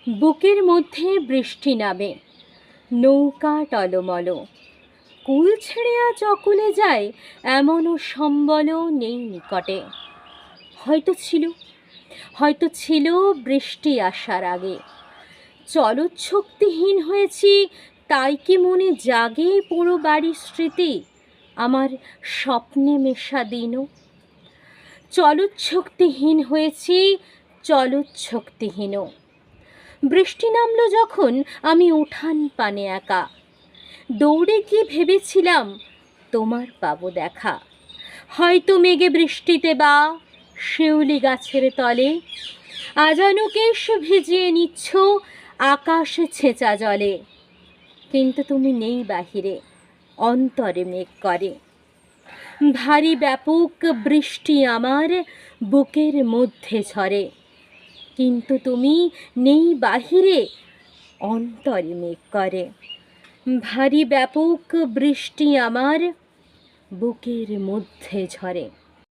বুকের মধ্যে বৃষ্টি নামে, নৌকা টলমল, কুল ছেড়ে আজ অকুলে যায়, এমনও সম্বল নেই নিকটে। হয়তো ছিল বৃষ্টি আসার আগে, চলৎশক্তিহীন হয়েছি, তাই কি মনে জাগে পুরো বাড়ির স্মৃতি আমার স্বপ্নে মেশা দিনও। চলৎশক্তিহীন হয়েছি, চলৎশক্তিহীনও। বৃষ্টি নামলো যখন আমি উঠান পানে একা, দৌড়ে গিয়ে ভেবেছিলাম তোমার পাবো দেখা। হয়তো মেঘে বৃষ্টিতে বা শিউলি গাছের তলে আজানু কেশ ভিজিয়ে নিচ্ছ আকাশ ছেঁচা জলে। কিন্তু তুমি নেই বাহিরে, অন্তরে মেঘ করে। ভারী ব্যাপক বৃষ্টি আমার বুকের মধ্যে ঝরে, কিন্তু তুমি নেই বাহিরে, অন্তরে মেঘ করে। ভারী ব্যাপক বৃষ্টি আমার বুকের মধ্যে ঝরে।